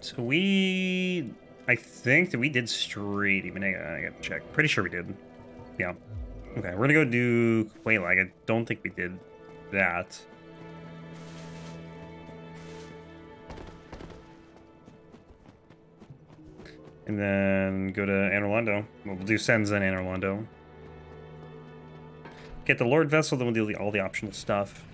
So I think that we did straight even. I gotta check. Pretty sure we did. Yeah. Okay, we're gonna go do Quelaag. I don't think we did that. And then go to Anor Londo. We'll do Sens and Anor Londo. Get the Lord Vessel, then we'll do all the optional stuff.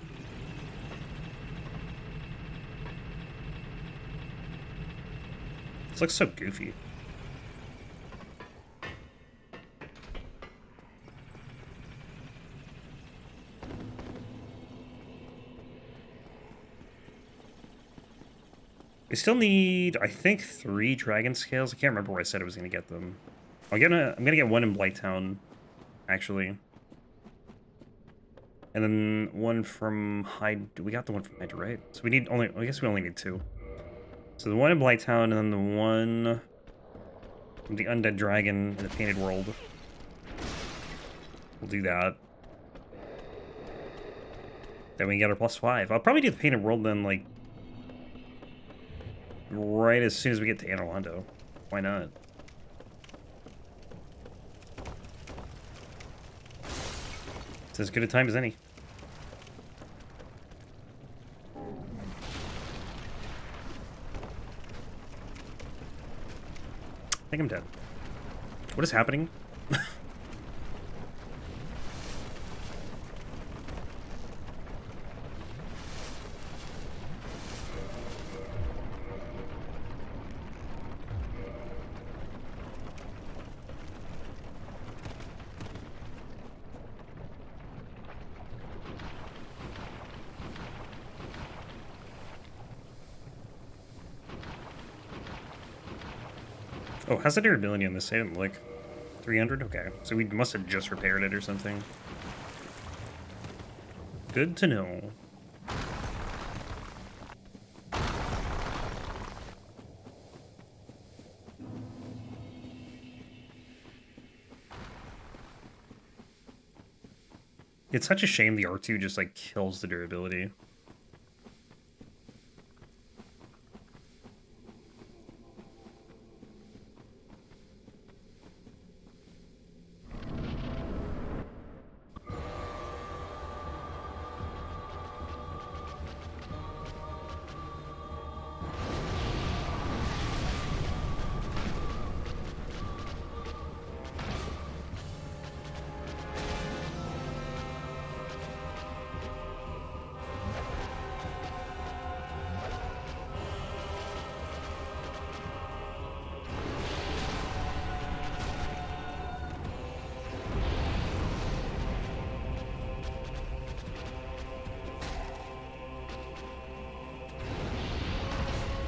This looks so goofy. We still need, I think, 3 dragon scales. I can't remember where I said I was going to get them. I'm gonna get one in Blighttown, actually. And then one from Hyde. We got the one from Hyde, right? So we need only, I guess we only need 2. So the one in Blighttown, and then the one from the Undead Dragon in the Painted World. We'll do that. Then we can get our +5. I'll probably do the Painted World then, like, right as soon as we get to Anor Londo. Why not? It's as good a time as any. I think I'm dead. What is happening? Oh, how's the durability on this? I didn't look. 300? Okay. So we must have just repaired it or something. Good to know. It's such a shame the R2 just, like, kills the durability.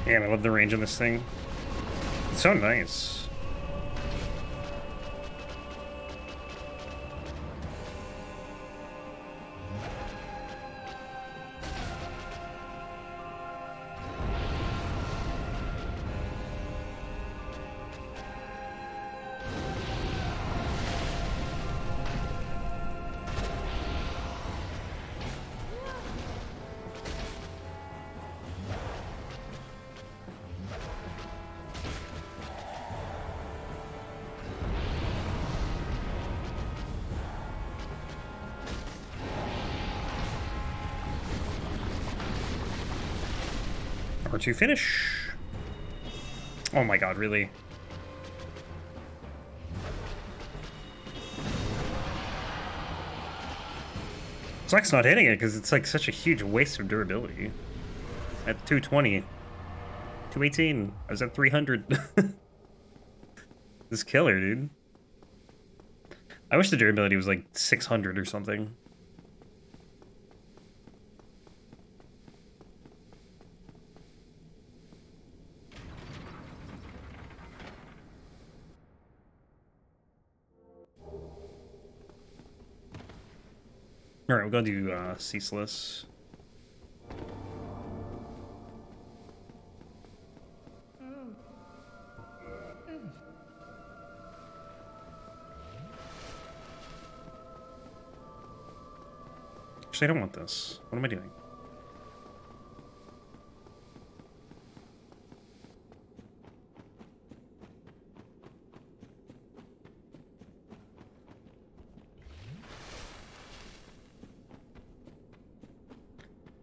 Man, I love the range on this thing. It's so nice. R2 finish. Oh my god, really? Zach's not hitting it because it's like such a huge waste of durability. At 220. 218. I was at 300. This killer, dude. I wish the durability was like 600 or something. Alright, we'll go do Ceaseless. Actually, I don't want this. What am I doing?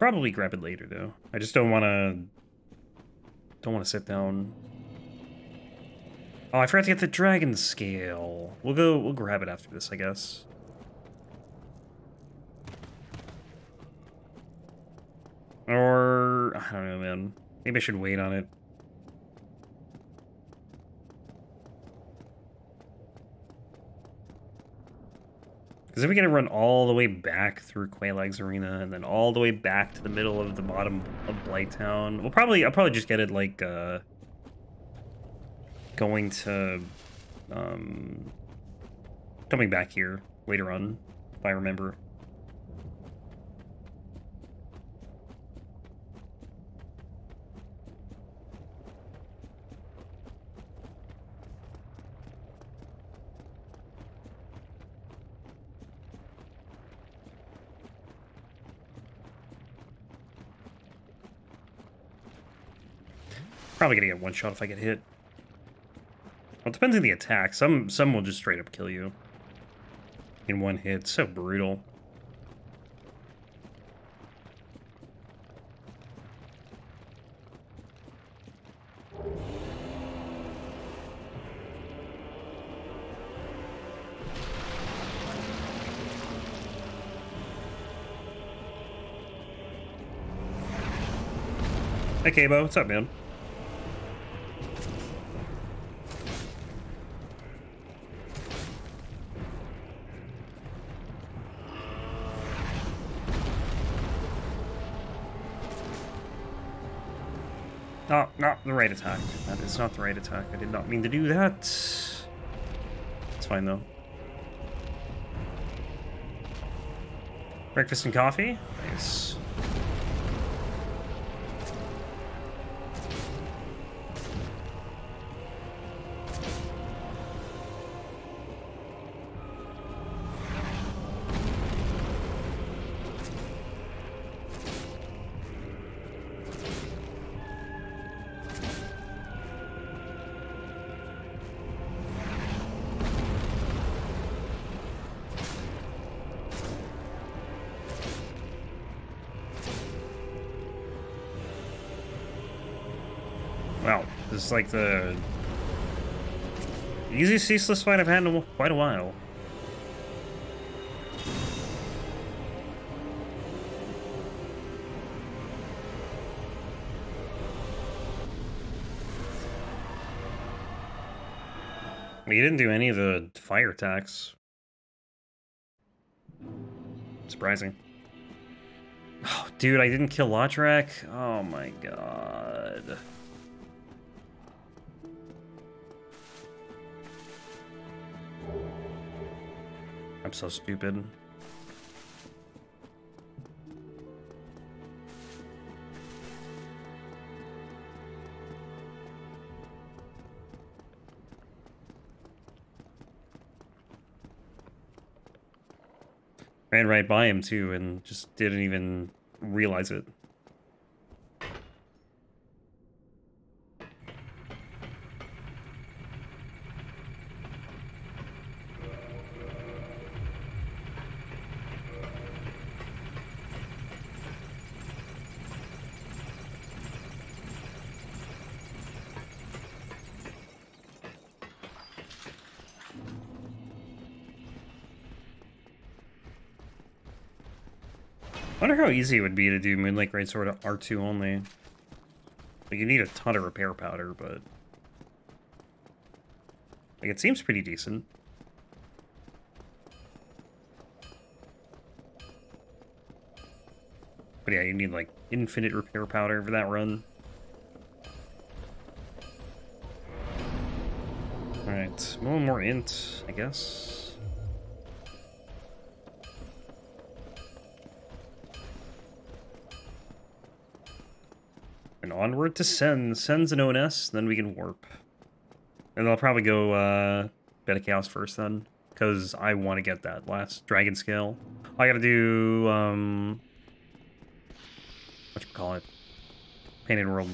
probably grab it later though. I just don't want to sit down. Oh, I forgot to get the dragon scale. We'll grab it after this, I guess. Or I don't know, man. Maybe I should wait on it. Because then we gotta run all the way back through Quelaag's arena, and then all the way back to the middle of the bottom of Blighttown. I'll probably just get it like going to coming back here later on, if I remember. Probably gonna get one shot if I get hit. Well, it depends on the attack. Some will just straight up kill you in one hit. So brutal. Hey, Cabo, what's up, man? Oh, not the right attack. That is not the right attack. I did not mean to do that. It's fine, though. Breakfast and coffee? Nice. Wow, this is like the easiest ceaseless fight I've had in quite a while. You didn't do any of the fire attacks. Surprising. Oh, dude, I didn't kill Lotrak? Oh my god. I'm so stupid. Ran right by him too and just didn't even realize it. I wonder how easy it would be to do Moonlight Greatsword at R2 only. Like, you need a ton of repair powder, but like, it seems pretty decent. But yeah, you need like infinite repair powder for that run. Alright, a little more int, I guess. And onward to Sen. Sen's an ONS, then we can warp. And I'll probably go Beta Chaos first then, because I want to get that last dragon scale. I gotta do whatchamacallit? Painted World.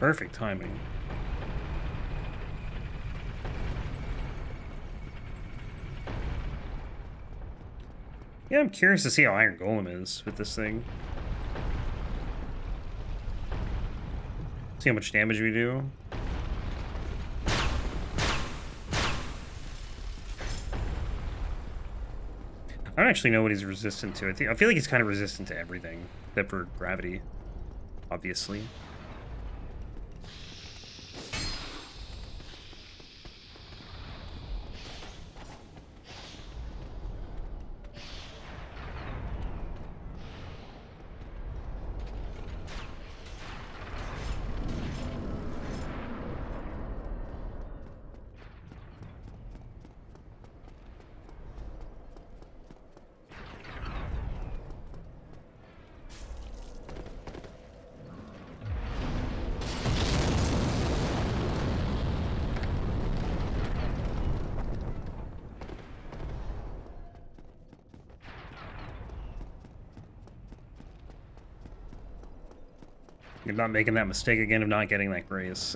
Perfect timing. Yeah, I'm curious to see how Iron Golem is with this thing. See how much damage we do. I don't actually know what he's resistant to. I feel like he's kind of resistant to everything, except for gravity, obviously. You're not making that mistake again of not getting that grace.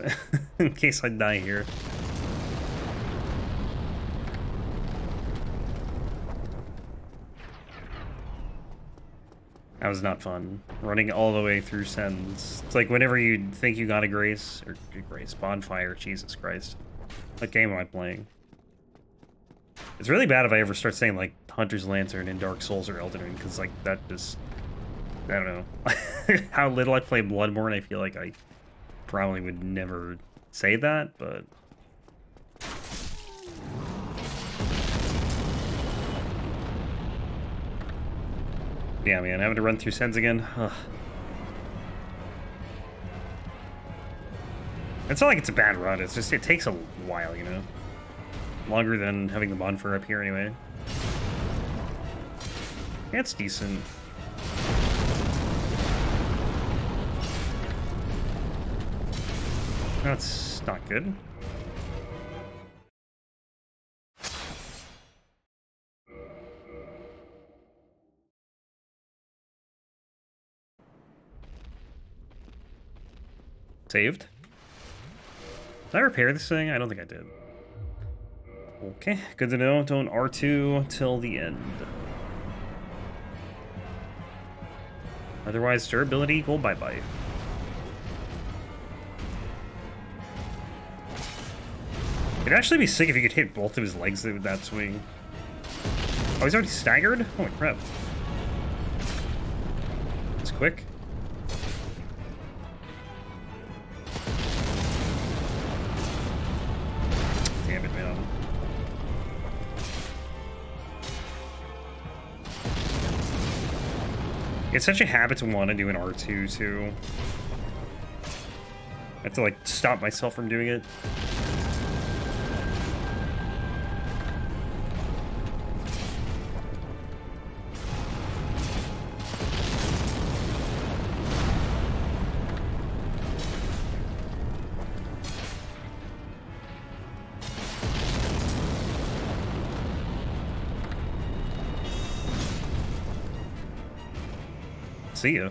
In case I die here. That was not fun. Running all the way through Sens. It's like whenever you think you got a grace, or grace, bonfire, Jesus Christ. What game am I playing? It's really bad if I ever start saying like Hunter's Lantern in Dark Souls or Elden Ring, because like that just... I don't know. How little I play Bloodborne, I feel like I probably would never say that, but... Yeah, man, having to run through Sens again. Ugh. It's not like it's a bad run, it's just, it takes a while, you know? Longer than having the bonfire up here anyway. Yeah, it's decent. That's not good. Saved. Did I repair this thing? I don't think I did. Okay, good to know. Don't R2 till the end. Otherwise, durability, go bye-bye. It'd actually be sick if you could hit both of his legs with that swing. Oh, he's already staggered? Holy crap. It's quick. Damn it, man. It's such a habit to want to do an R2, too. I have to, like, stop myself from doing it. See ya.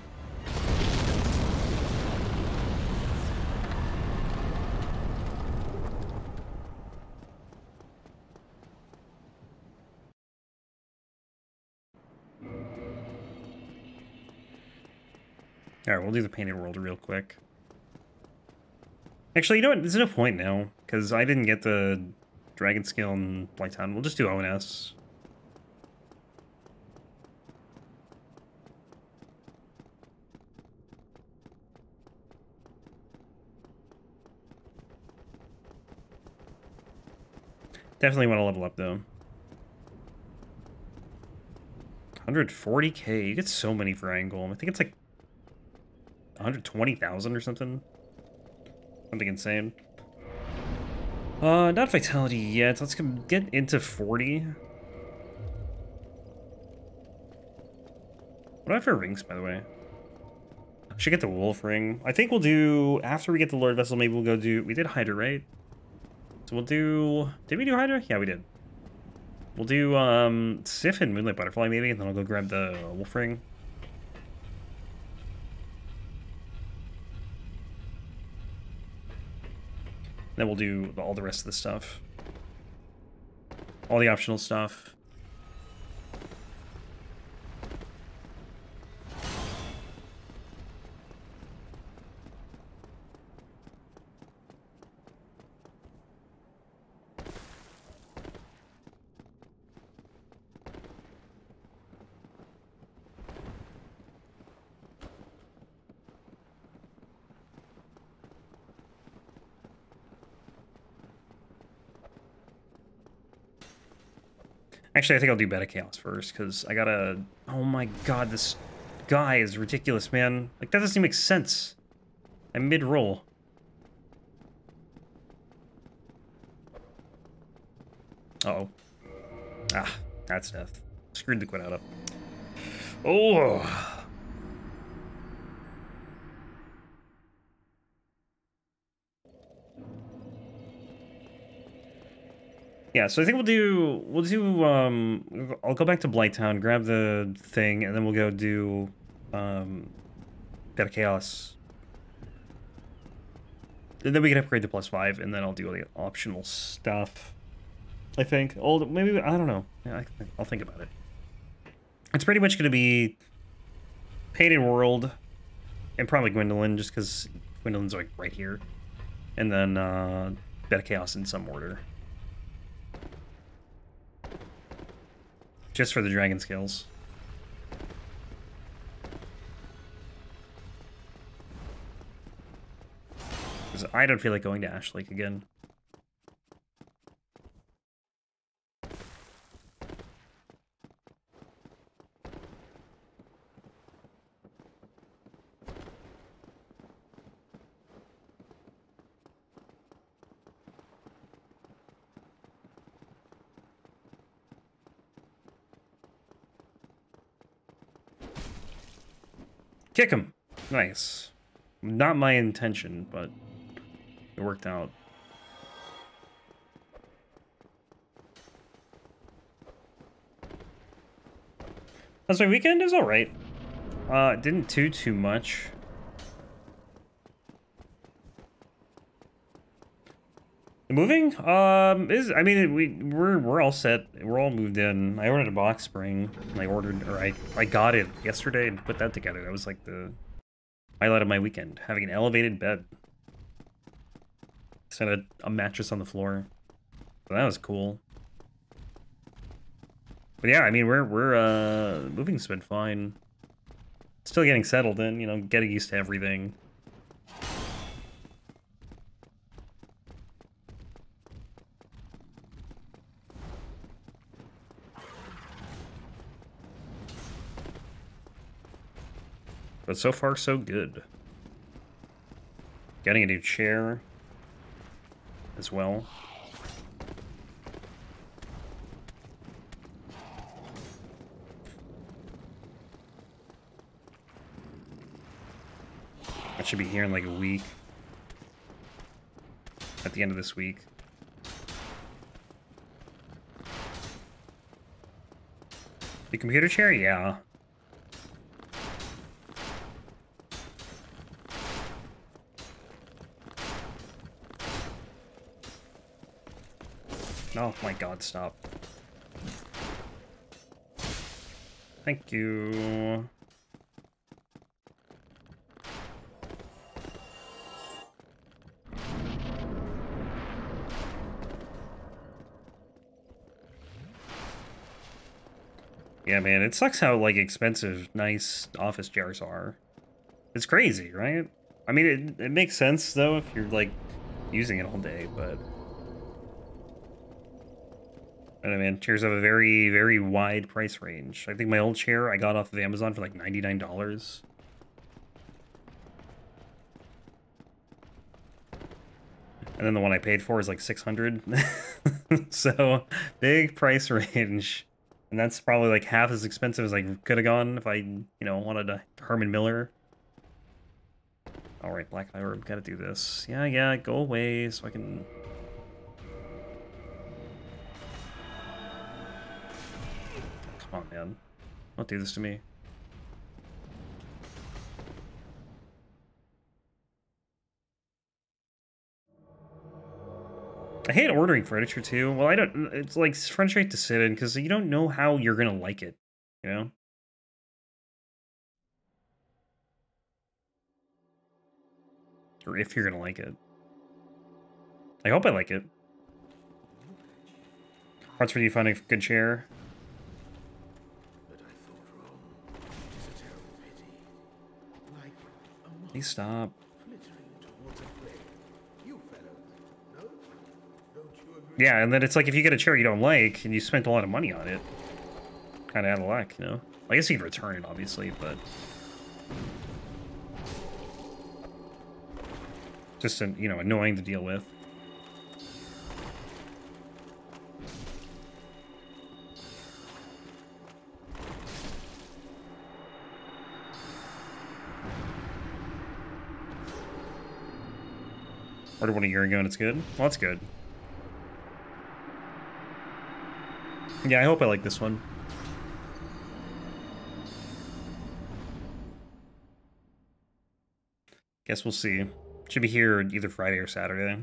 Alright, we'll do the Painted World real quick. Actually, you know what? There's no point now, because I didn't get the Dragon Skill in Blighttown. We'll just do ONS. Definitely want to level up, though. 140k. You get so many for Iron Golem. I think it's like 120,000 or something. Something insane. Not Vitality yet. Let's get into 40. What do I have for rings, by the way? I should get the Wolf Ring. I think we'll do... After we get the Lord Vessel, maybe we'll go do... We did Hydra, right? So we'll do... Did we do Hydra? Yeah, we did. We'll do Sif and Moonlight Butterfly, maybe, and then I'll go grab the Wolf Ring. Then we'll do all the rest of the stuff. All the optional stuff. Actually, I think I'll do Beta Chaos first, because I gotta... Oh my god, this guy is ridiculous, man. Like, that doesn't even make sense. I'm mid-roll. Uh-oh. Ah, that's death. Screwed the quit out up. Oh! Yeah, so I think I'll go back to Blighttown, grab the thing, and then we'll go do, Beta Chaos. And then we can upgrade to +5, and then I'll do all the optional stuff. I think. Maybe, I don't know. Yeah, I'll think about it. It's pretty much going to be Painted World, and probably Gwyndolin, just because Gwyndolin's, like, right here. And then, Beta Chaos in some order. Just for the dragon skills. Because I don't feel like going to Ash Lake again. Kick him! Nice. Not my intention, but it worked out. That's my weekend. It was alright. Didn't do too much. The moving? I mean, we're all set. We're all moved in. I ordered a box spring. I got it yesterday and put that together. That was like the highlight of my weekend. Having an elevated bed. Set a mattress on the floor. So that was cool. But yeah, I mean, moving's been fine. Still getting settled in, you know, getting used to everything. But so far, so good. Getting a new chair as well. That should be here in like a week. At the end of this week. The computer chair? Yeah. Oh my god, stop. Thank you. Yeah, man, it sucks how, like, expensive, nice office chairs are. It's crazy, right? I mean, it makes sense, though, if you're, like, using it all day, but... I don't know, man, chairs have a very, very wide price range. I think my old chair I got off of Amazon for, like, $99. And then the one I paid for is, like, $600. So, big price range. And that's probably like half as expensive as I could have gone if I, you know, wanted a Herman Miller. Alright, Black Eye Orb, gotta do this. Yeah, go away so I can... Come on, man. Don't do this to me. I hate ordering furniture too. Well, I don't. It's like frustrating to sit in because you don't know how you're gonna like it. You know. Or if you're gonna like it. I hope I like it. Parts for you finding a good chair. Please stop. Yeah, and then it's like if you get a chair you don't like and you spent a lot of money on it, kind of out of luck, you know? I guess you can return it, obviously, but just, you know, annoying to deal with. Ordered one a year ago and it's good? Well, that's good. Yeah, I hope I like this one. Guess we'll see. Should be here either Friday or Saturday.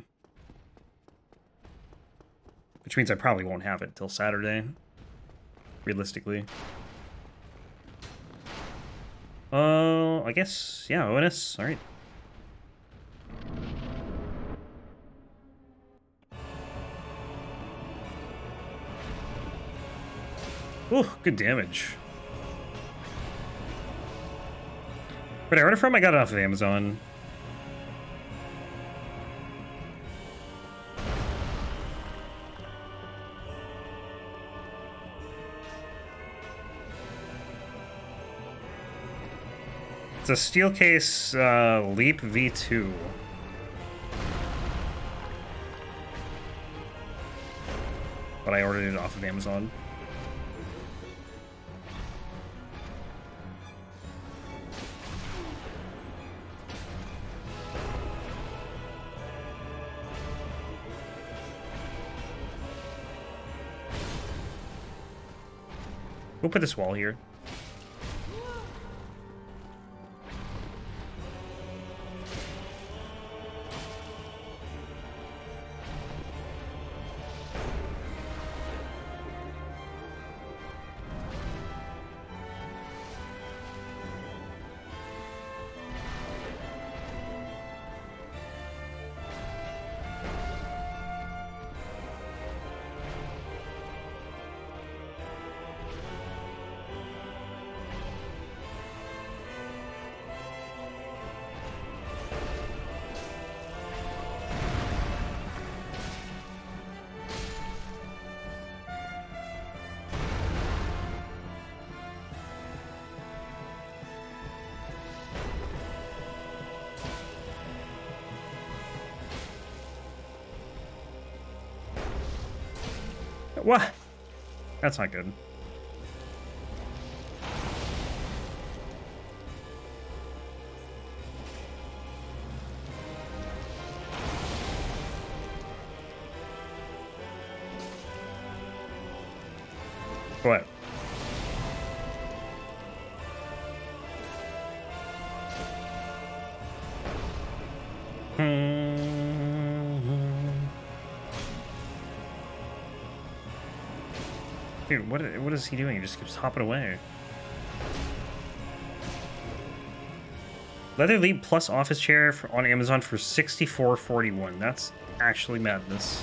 Which means I probably won't have it till Saturday. Realistically. I guess, yeah, ONS, alright. Ooh, good damage. Where'd I order from? I got it off of Amazon. It's a Steelcase Leap V2. But I ordered it off of Amazon. We'll put this wall here. What? That's not good. What? Dude, what is he doing? He just keeps hopping away. Leather Leap plus office chair on Amazon for $64.41. That's actually madness.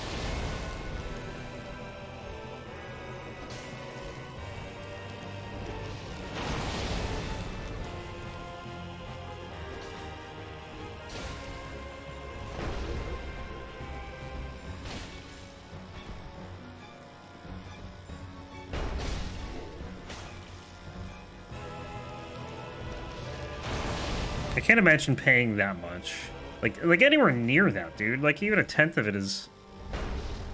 I can't imagine paying that much. Like anywhere near that, dude. Like even a tenth of it is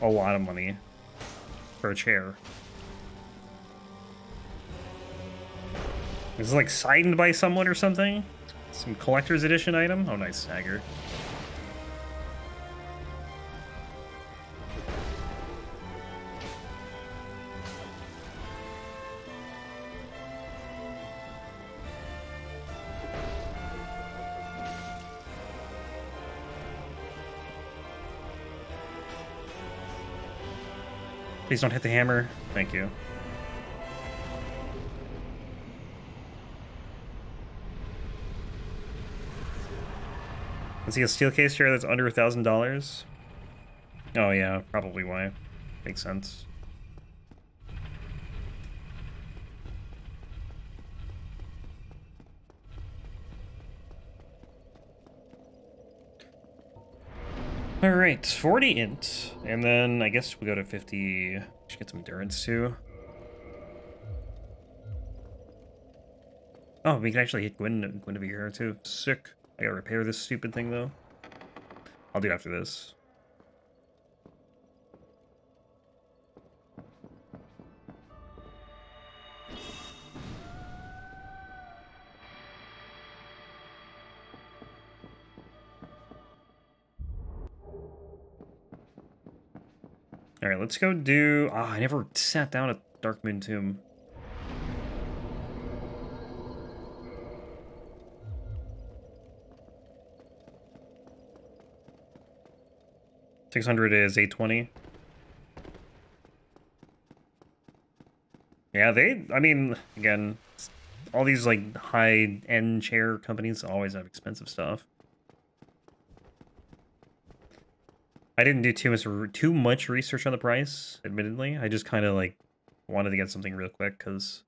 a lot of money for a chair. Is it like signed by someone or something? Some collector's edition item? Oh, nice, Stagger. Please don't hit the hammer. Thank you. Let's see a steel case here that's under $1,000. Oh yeah, probably why. Makes sense. Alright, 40 int. And then I guess we go to 50. Should get some endurance too. Oh, we can actually hit Gwyndolin too. Sick. I gotta repair this stupid thing though. I'll do it after this. Alright, let's go do... Ah, I never sat down at Dark Moon Tomb. $600 is $820. Yeah, I mean, again, all these, like, high-end chair companies always have expensive stuff. I didn't do too much research on the price, admittedly. I just kind of, like, wanted to get something real quick, because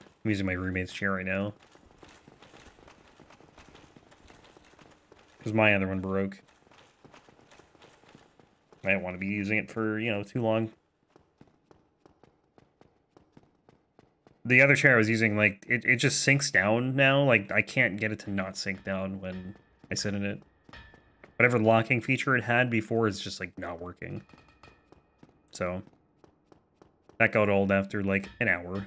I'm using my roommate's chair right now. Because my other one broke. I don't want to be using it for, you know, too long. The other chair I was using, like, it just sinks down now. Like, I can't get it to not sink down when I sit in it. Whatever locking feature it had before is just, like, not working. So, that got old after, like, an hour.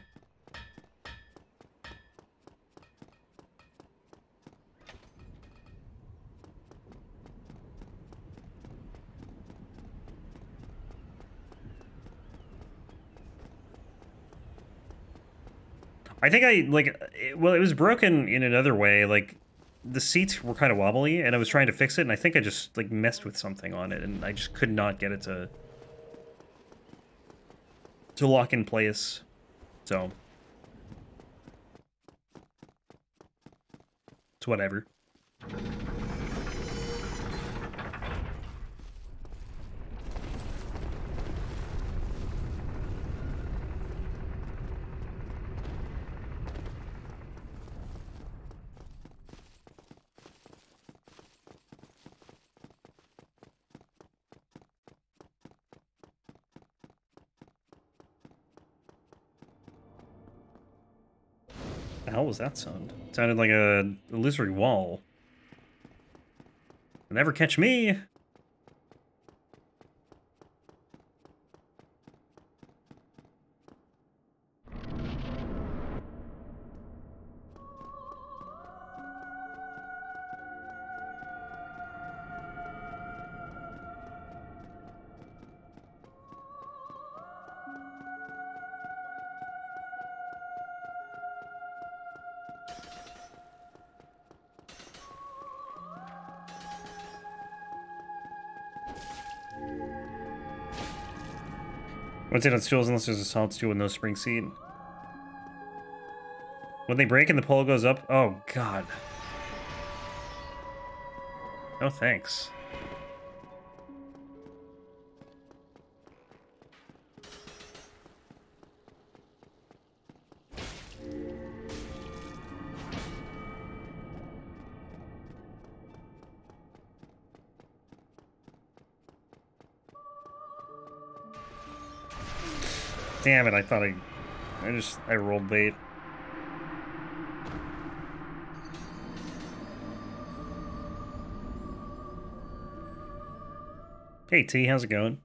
I think well, it was broken in another way. Like, the seats were kind of wobbly, and I was trying to fix it, and I think I just, like, messed with something on it, and I just could not get it to lock in place. So, it's whatever. The hell was that sound? It sounded like a illusory wall. You'll never catch me! What's it on stools unless there's a solid stool with no spring seat? When they break and the pole goes up? Oh, God. No thanks. Damn it, I thought I rolled bait. Hey T, how's it going?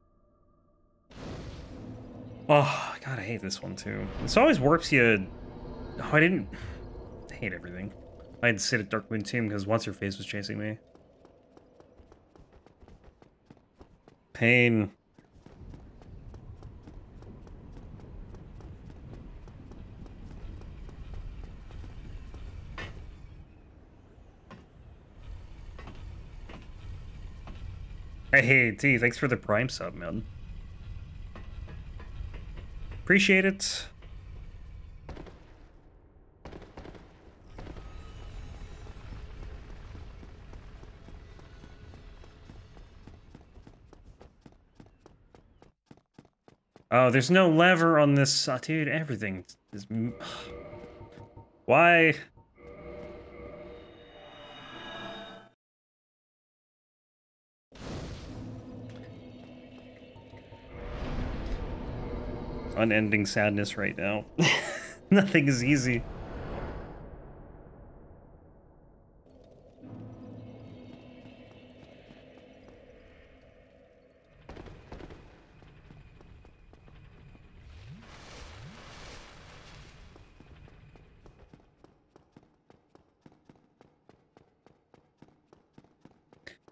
Oh, God, I hate this one too. This always warps you. Oh, I hate everything. I had to sit at Dark Moon Tomb because What's-Her-Face was chasing me. Pain. Hey, T, thanks for the Prime sub, man. Appreciate it. Oh, there's no lever on this. Dude, everything is... Why? Unending sadness right now. Nothing is easy.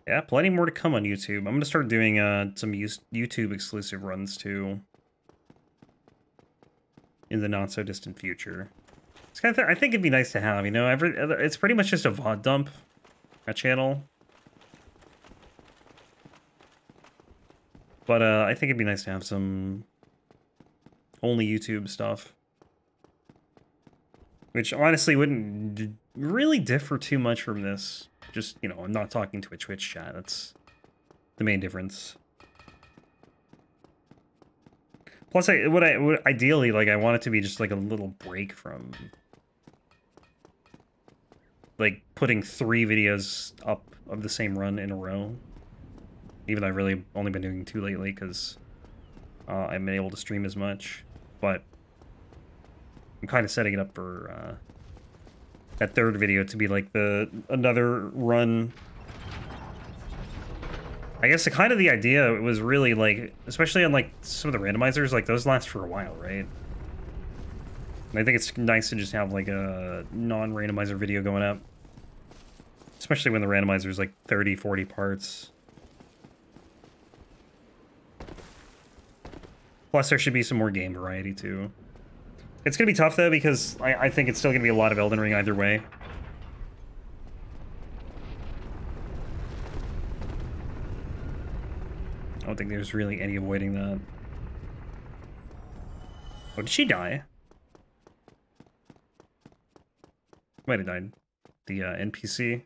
Yeah, plenty more to come on YouTube. I'm gonna start doing some YouTube exclusive runs too in the not so distant future. It's kind of I think it'd be nice to have, you know, it's pretty much just a VOD dump, a channel. But I think it'd be nice to have some only YouTube stuff, which honestly wouldn't really differ too much from this. Just, you know, I'm not talking to a Twitch chat. That's the main difference. Plus, ideally, like, I want it to be just like a little break from like putting 3 videos up of the same run in a row. Even though I've really only been doing 2 lately because I haven't been able to stream as much. But I'm kind of setting it up for that 3rd video to be like another run. I guess the idea was really like, especially on like some of the randomizers, like those last for a while, right? And I think it's nice to just have like a non-randomizer video going up. Especially when the randomizer is like 30, 40 parts. Plus there should be some more game variety too. It's going to be tough, though, because I think it's still going to be a lot of Elden Ring either way. I don't think there's really any avoiding that. Oh, did she die? Might have died. The NPC.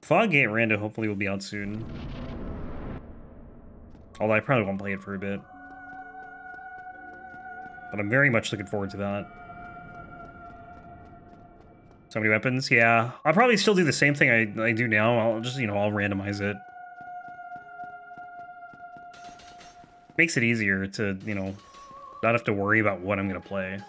Foggate Rando hopefully will be out soon. Although I probably won't play it for a bit. But I'm very much looking forward to that. So many weapons, yeah. I'll probably still do the same thing I do now. I'll just, you know, I'll randomize it. Makes it easier to, you know, not have to worry about what I'm gonna play.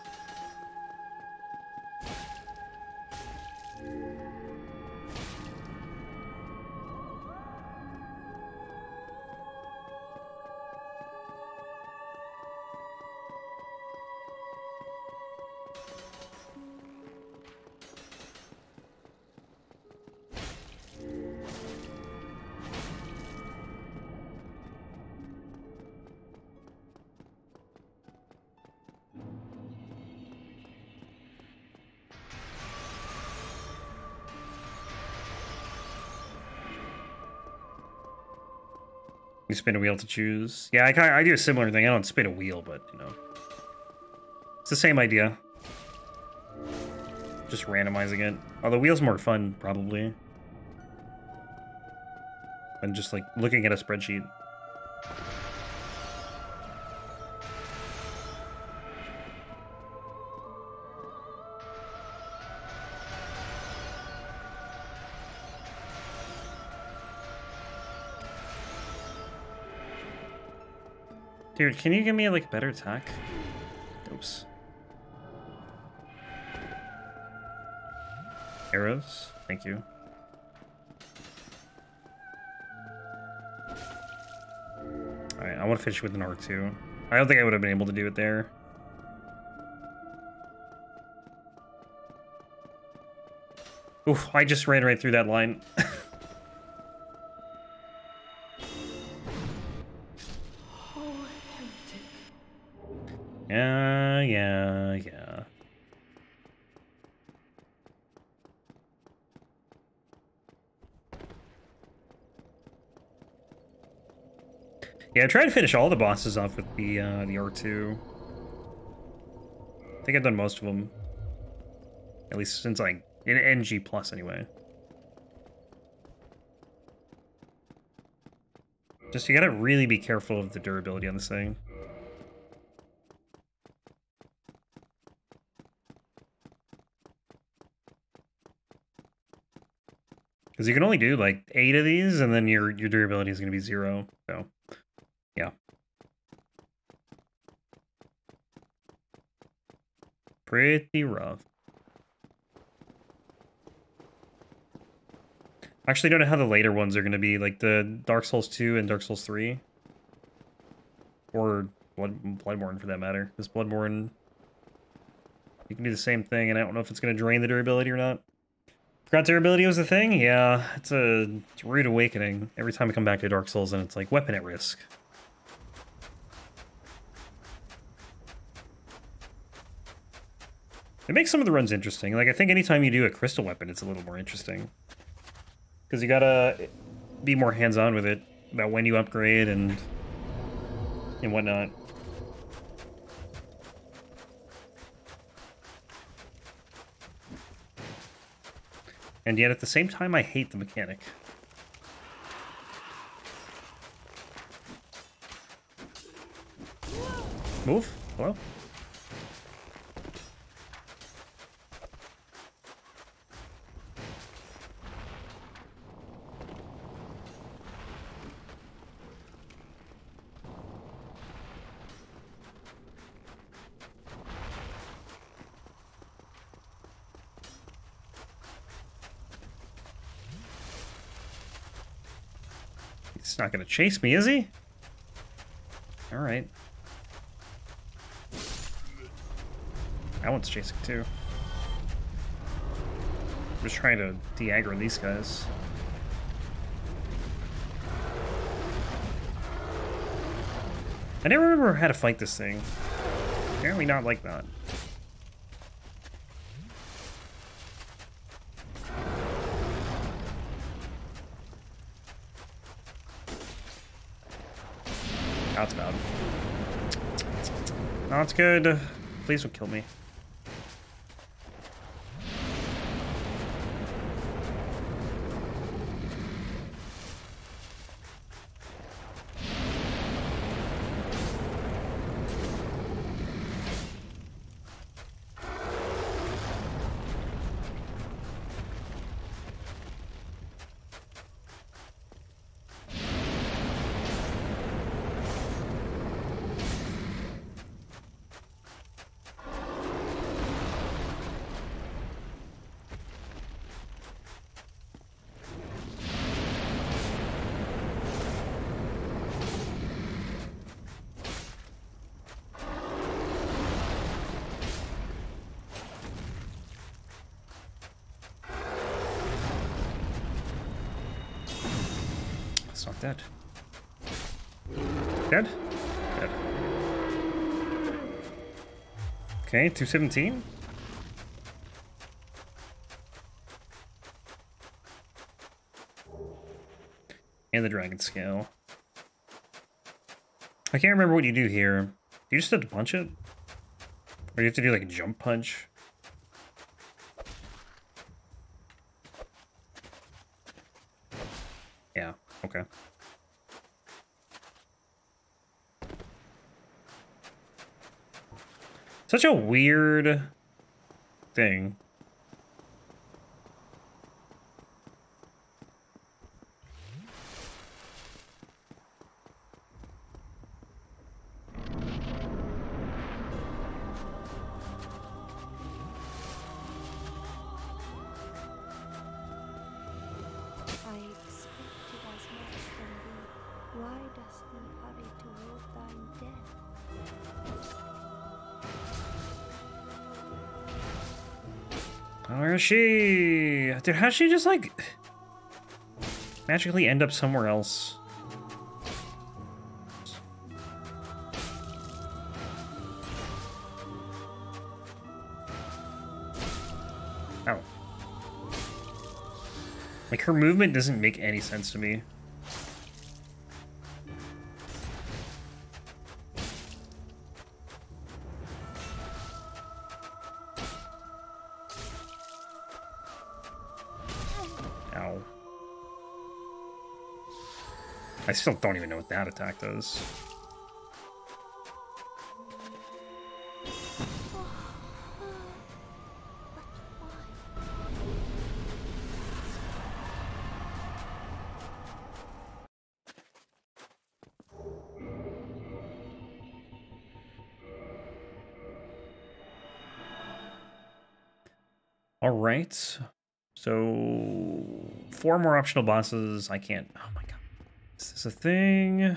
You spin a wheel to choose. Yeah, I do a similar thing. I don't spin a wheel, but, you know. It's the same idea. Just randomizing it. Oh, the wheel's more fun, probably. Than just, like, looking at a spreadsheet. Dude, can you give me, like, a better attack? Oops. Arrows? Thank you. Alright, I want to finish with an R2. I don't think I would have been able to do it there. Oof, I just ran right through that line. Yeah, I tried to finish all the bosses off with the R2. I think I've done most of them. At least since, like, in NG Plus, anyway. Just, you gotta really be careful of the durability on this thing. Because you can only do, like, 8 of these, and then your durability is gonna be 0, so, yeah. Pretty rough. I actually don't know how the later ones are going to be, like the Dark Souls 2 and Dark Souls 3. Or Bloodborne, for that matter. Because Bloodborne, you can do the same thing, and I don't know if it's going to drain the durability or not. Forgot durability was a thing? Yeah, it's a rude awakening. Every time I come back to Dark Souls, and it's like, weapon at risk. It makes some of the runs interesting. Like, I think anytime you do a crystal weapon, it's a little more interesting. Because you gotta be more hands-on with it, about when you upgrade and whatnot. And yet, at the same time, I hate the mechanic. Move? Hello? He's not gonna chase me, is he? Alright. That one's chasing too. I'm just trying to de-aggro these guys. I never remember how to fight this thing. Apparently not like that. That's bad. That's good. Please don't kill me. It's not dead. Dead? Dead. Okay, 217. And the dragon scale. I can't remember what you do here. Do you just have to punch it? Or do you have to do like a jump punch? Yeah, okay. Such a weird thing. Where is she? Dude, how'd she just, like, magically end up somewhere else? Oh. Like, her movement doesn't make any sense to me. Ow. I still don't even know what that attack does. All right. So 4 more optional bosses. I can't. Oh my god. Is this a thing?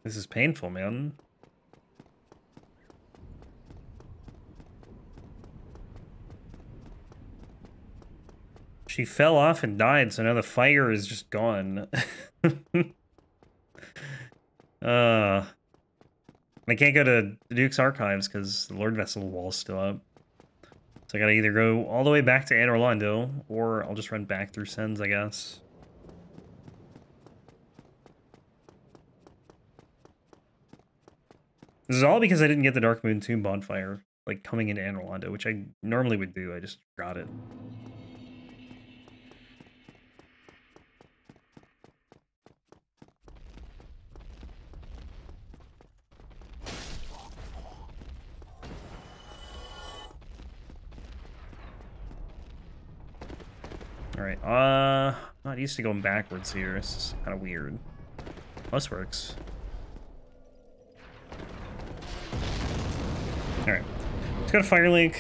This is painful, man. She fell off and died, so now the fire is just gone. I can't go to the Duke's Archives because the Lord Vessel wall's still up. So I gotta either go all the way back to Anne Orlando, or I'll just run back through Sens, I guess. This is all because I didn't get the Dark Moon Tomb bonfire, like, coming into Anne Orlando, which I normally would do. I just got it. Alright, not used to going backwards here. This is kind of weird. Plus works. Alright, let's go to Firelink.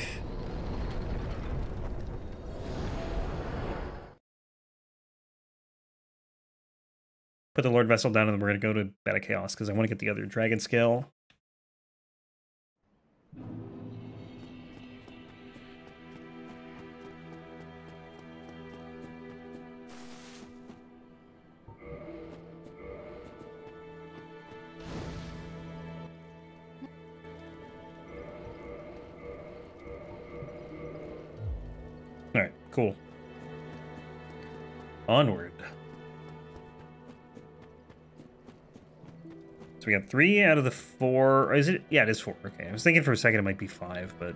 Put the Lord Vessel down, and then we're gonna go to Bed of Chaos, because I want to get the other Dragon Scale. Alright, cool. Onward. So we got 3 out of the 4. Or is it? Yeah, it is 4. Okay, I was thinking for a second it might be 5, but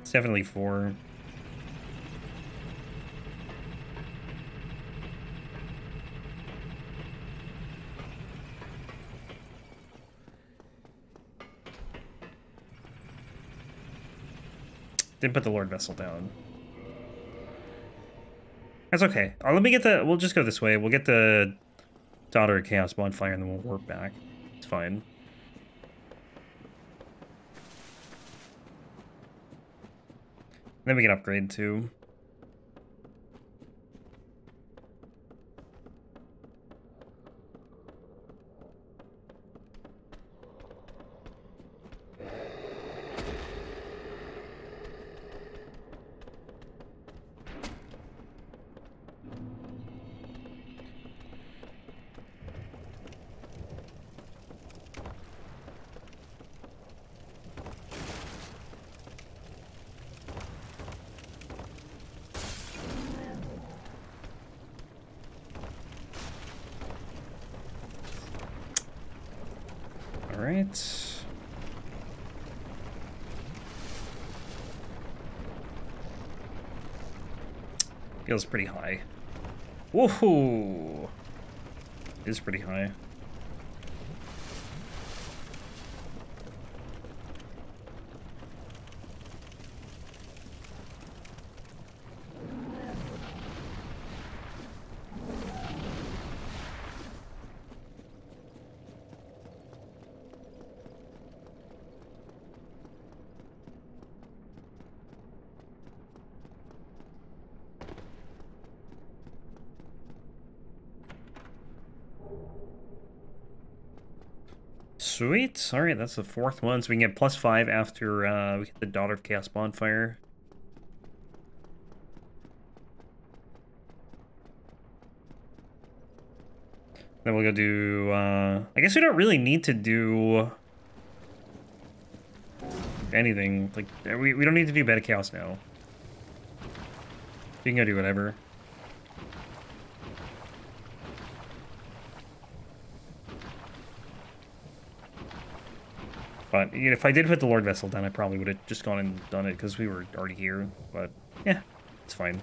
it's definitely 4. Didn't put the Lord Vessel down. That's okay. Let me get the... We'll just go this way. We'll get the Daughter of Chaos bonfire, and then we'll warp back. It's fine. Then we can upgrade, too. Alright. Feels pretty high. Woohoo! Is pretty high. Sweet. Alright, that's the 4th one. So we can get +5 after we get the Daughter of Chaos bonfire. Then we'll go do... I guess we don't really need to do anything. Like, we don't need to do Bed of Chaos now. We can go do whatever. But you know, if I did put the Lord Vessel down, I probably would have just gone and done it because we were already here. But yeah, it's fine.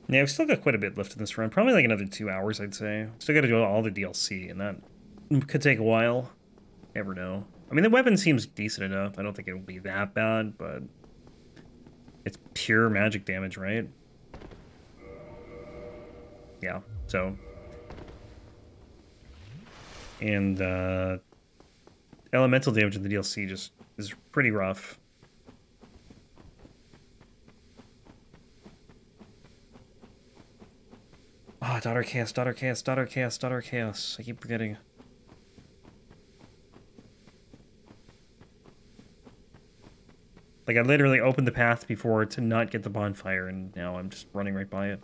Yeah, I've still got quite a bit left in this run. Probably like another 2 hours, I'd say. Still got to do all the DLC, and that could take a while. Never know. I mean, the weapon seems decent enough. I don't think it'll be that bad, but it's pure magic damage, right? Yeah, so. And elemental damage in the DLC just is pretty rough. Ah, oh, daughter chaos, daughter chaos, daughter chaos, daughter chaos. I keep forgetting. Like, I literally opened the path before to not get the bonfire, and now I'm just running right by it.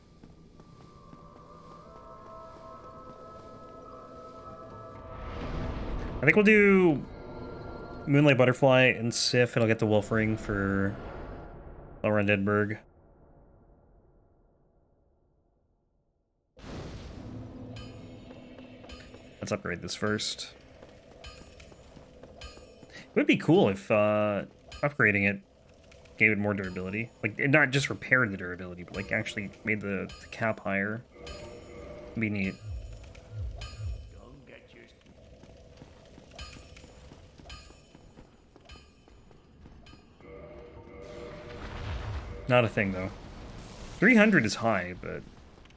I think we'll do Moonlight Butterfly and Sif, and I'll get the Wolf Ring for Lower Undeadburg. Let's upgrade this first. It would be cool if upgrading it gave it more durability. Like, it not just repaired the durability, but like actually made the cap higher. It'd be neat. Not a thing, though. 300 is high, but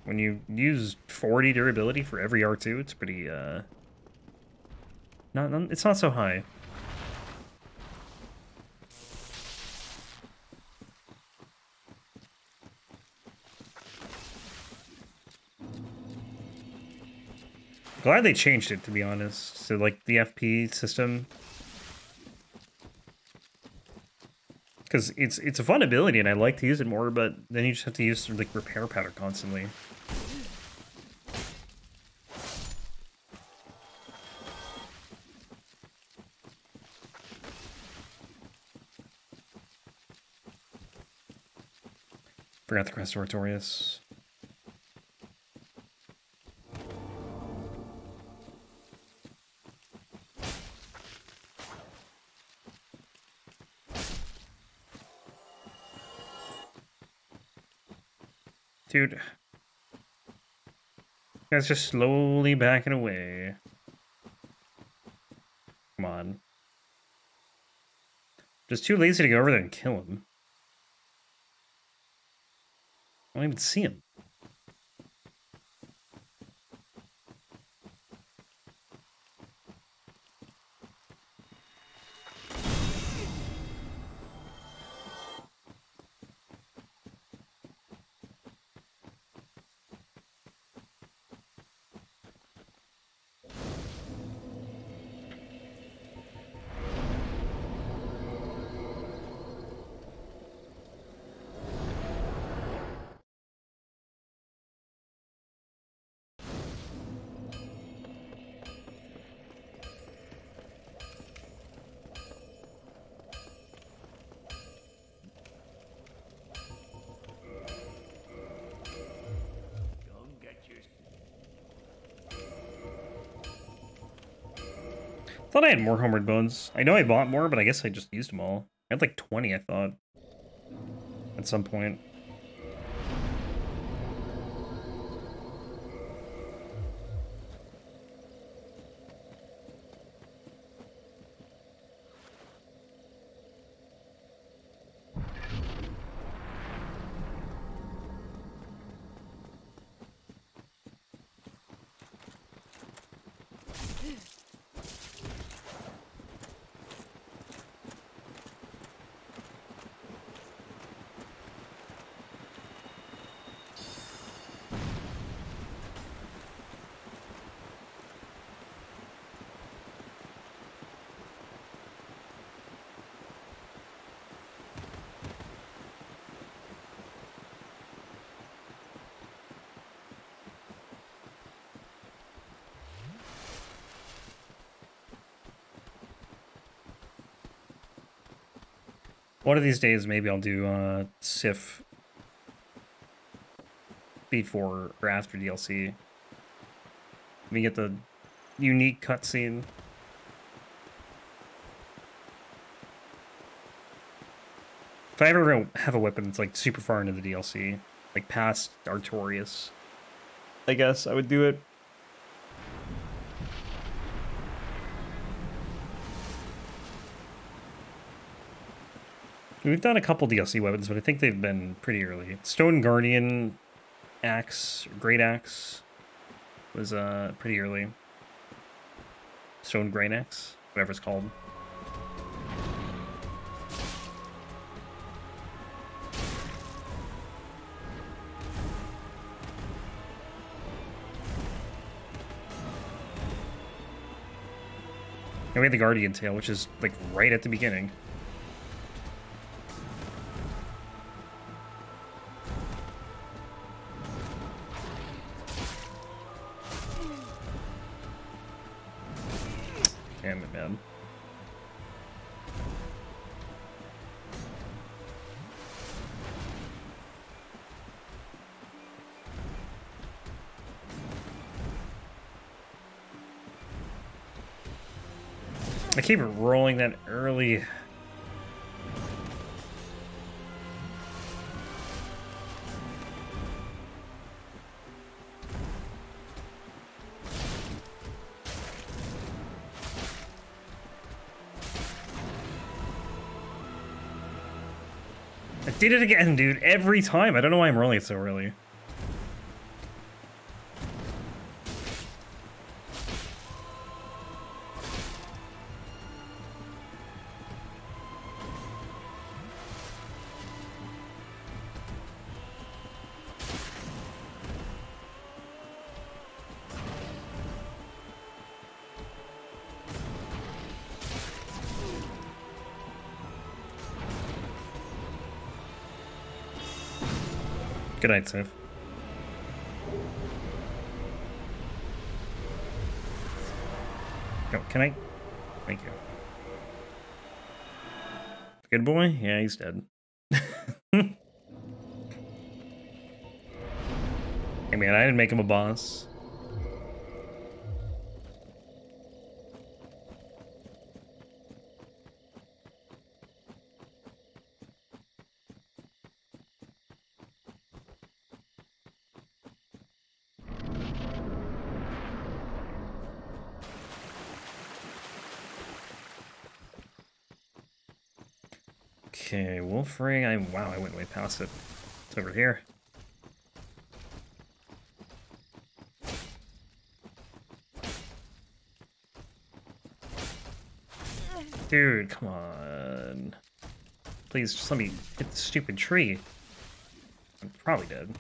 when you use 40 durability for every R2, it's pretty, it's not so high. Glad they changed it, to be honest. So, like, the FP system. Because it's a fun ability, and I like to use it more, but then you just have to use, like, repair powder constantly. Forgot the Crest Oratorius. Dude. Guy's just slowly backing away. Come on. Just too lazy to go over there and kill him. I don't even see him. Thought I had more Homeward Bones. I know I bought more, but I guess I just used them all. I had like 20, I thought, at some point. One of these days, maybe I'll do Sif before or after DLC. We get the unique cutscene. If I ever have a weapon that's like super far into the DLC, like past Artorias, I guess I would do it. We've done a couple DLC weapons, but I think they've been pretty early. Stone Guardian Axe, Great Axe, was pretty early. Stone Great Axe, whatever it's called. And we had the Guardian Tail, which is like right at the beginning. Damn it, man. I keep rolling that early. I did it again, dude. Every time. I don't know why I'm rolling it so early. Good night, Sif. Oh, can I? Thank you. Good boy? Yeah, he's dead. Hey man, I didn't make him a boss. Okay, Wolf Ring. Wow, I went way past it. It's over here. Dude, come on. Please, just let me hit the stupid tree. I'm probably dead.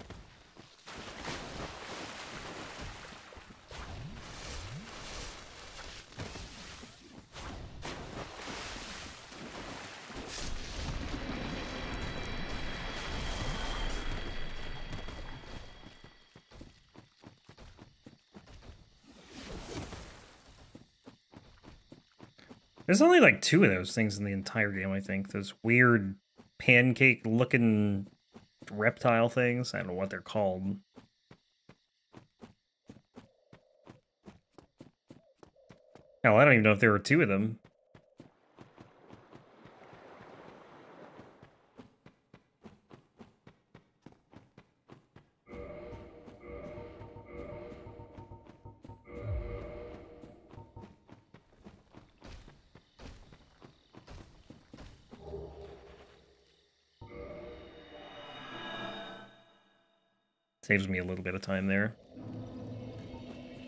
There's only like 2 of those things in the entire game, I think. Those weird pancake-looking reptile things. I don't know what they're called. Hell, I don't even know if there were 2 of them. Saves me a little bit of time there.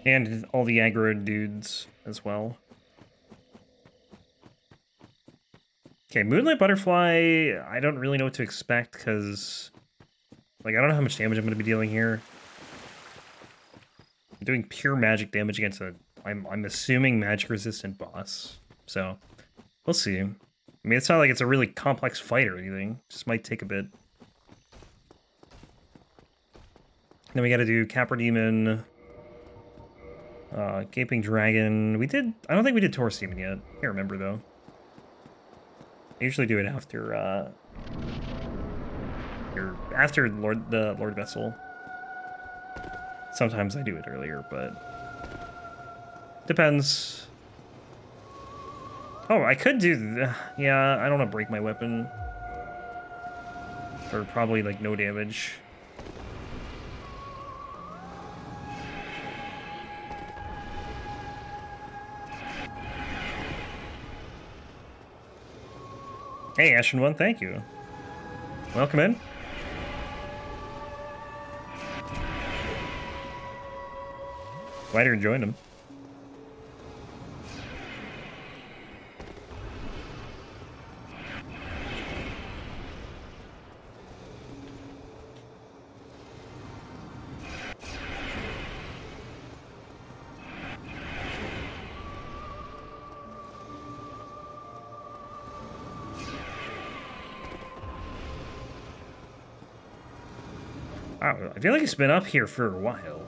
And all the aggro dudes as well. Okay, Moonlight Butterfly, I don't really know what to expect because, like, I don't know how much damage I'm going to be dealing here. I'm doing pure magic damage against a, I'm assuming magic-resistant boss. So, we'll see. I mean, it's not like it's a really complex fight or anything. It just might take a bit. Then we gotta do Capra Demon, Gaping Dragon. I don't think we did Taurus Demon yet. I can't remember, though. I usually do it after after the Lord Vessel. Sometimes I do it earlier, but depends. Oh, I could do yeah, I don't want to break my weapon for probably like no damage. Hey, Ashen One, thank you. Welcome in. Glad you're enjoying them. Wow, I feel like it's been up here for a while.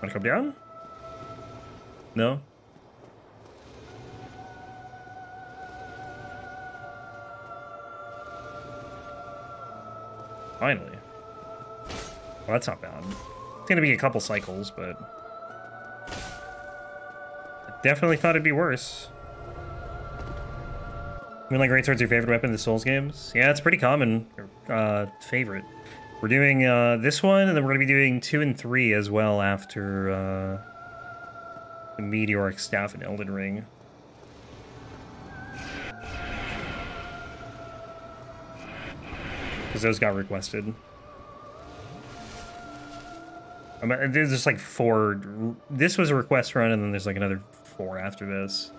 Wanna come down? No? Finally. Well, that's not bad. It's gonna be a couple cycles, but I definitely thought it'd be worse. Moonlight Greatsword's your favorite weapon in the Souls games? Yeah, it's pretty common. Favorite. We're doing this one, and then we're going to be doing 2 and 3 as well after the Meteoric Staff and Elden Ring. Because those got requested. There's just like 4. This was a request run, and then there's like another 4 after this.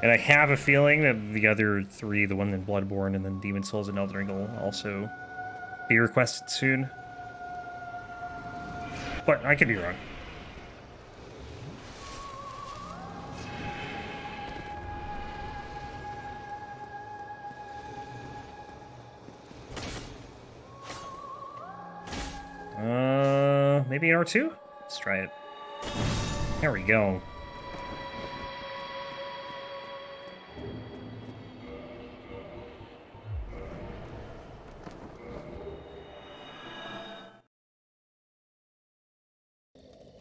And I have a feeling that the other 3, the one in Bloodborne and then Demon Souls and Elden Ring, will also be requested soon. But I could be wrong. Maybe an R2? Let's try it. There we go.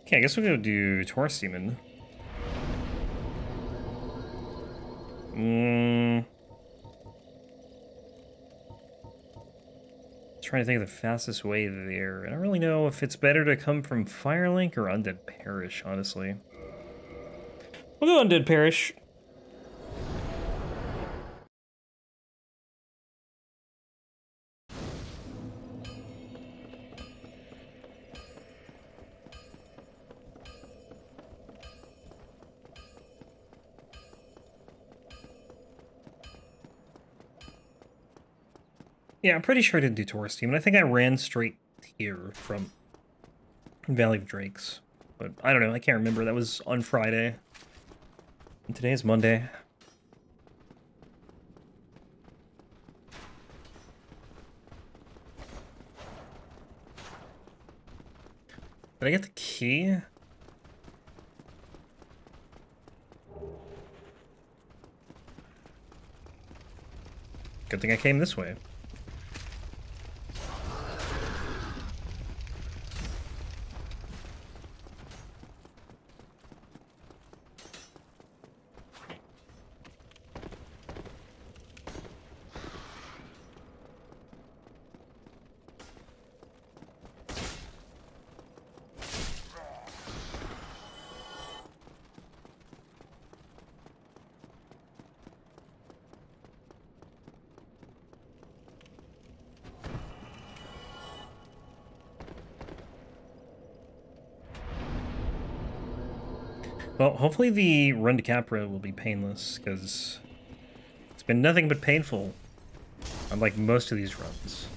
Okay, I guess we'll go do Taurus Demon. Trying to think of the fastest way there. I don't really know if it's better to come from Firelink or Undead Parish, honestly. We'll go Undead Parish. Yeah, I'm pretty sure I didn't do Taurus Demon. I think I ran straight here from Valley of Drakes. But I don't know, I can't remember. That was on Friday. And today is Monday. Did I get the key? Good thing I came this way. Well, hopefully the run to Capra will be painless, because it's been nothing but painful, unlike most of these runs.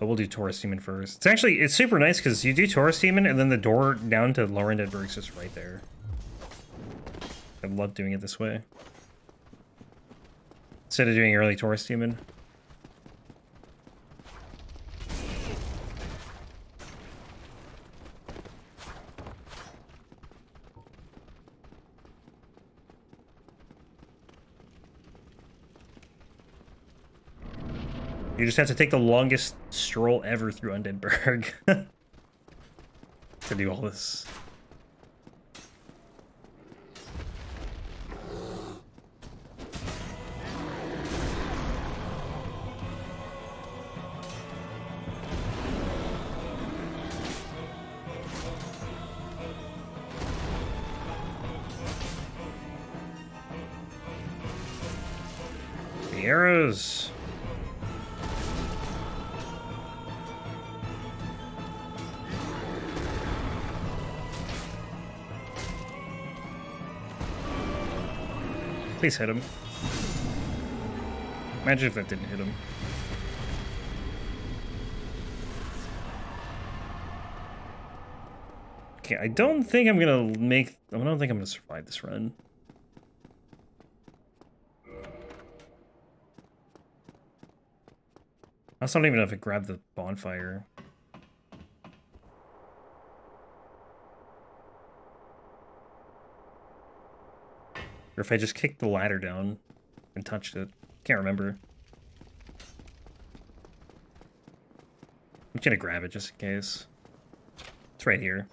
But we'll do Taurus Demon first. It's super nice because you do Taurus Demon and then the door down to Lower Edinburgh is just right there. I love doing it this way. Instead of doing early Taurus Demon. You just have to take the longest stroll ever through Undeadburg to do all this. The arrows. Please hit him. Imagine if that didn't hit him. Okay, I don't think I'm gonna survive this run. I also don't even know if it grabbed the bonfire. Or if I just kicked the ladder down and touched it. Can't remember. I'm gonna grab it just in case. It's right here.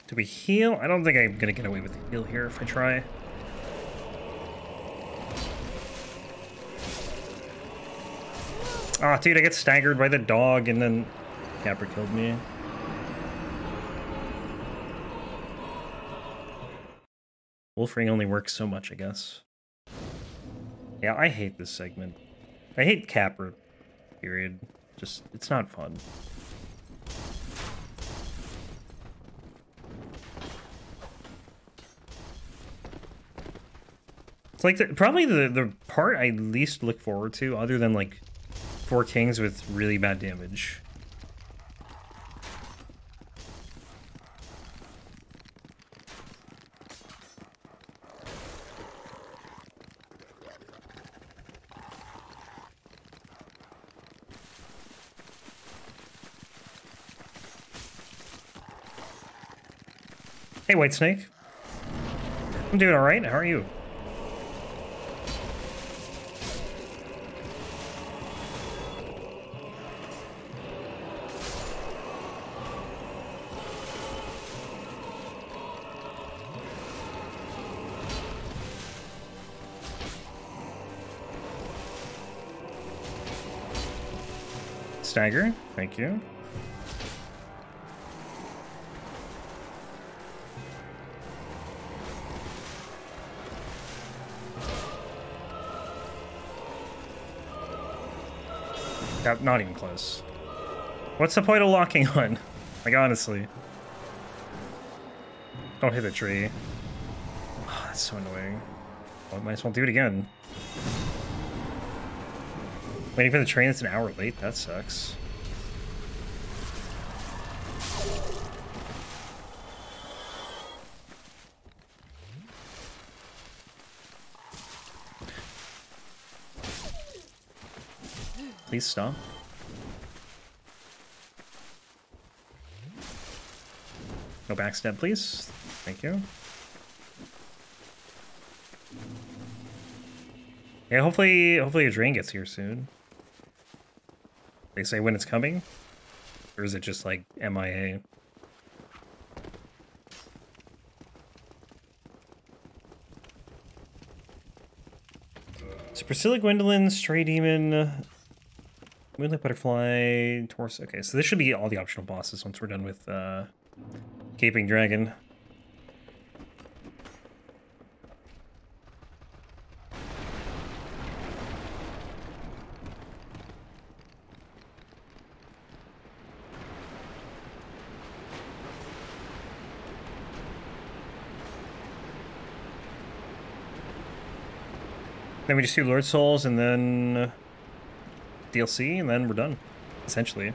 Do we heal? I don't think I'm gonna get away with the heal here if I try. Ah, dude, I get staggered by the dog and then Capra killed me. Wolfring only works so much, I guess. Yeah, I hate this segment. I hate Capra, period. Just, it's not fun. It's like probably the part I least look forward to, other than like 4 kings with really bad damage. Hey, Whitesnake. I'm doing all right. How are you? Stagger, thank you. Not even close. What's the point of locking on? Like, honestly. Don't hit a tree. Oh, that's so annoying. Well, I might as well do it again. Waiting for the train that's an hour late? That sucks. Please stop. No backstab, please. Thank you. Yeah, hopefully a drain gets here soon. They say when it's coming? Or is it just like MIA? So Priscilla, Gwyndolin, Stray Demon, Moonlight Butterfly, Taurus. Okay, so this should be all the optional bosses once we're done with Gaping Dragon. Then we just do Lord Souls and then DLC, and then we're done, essentially.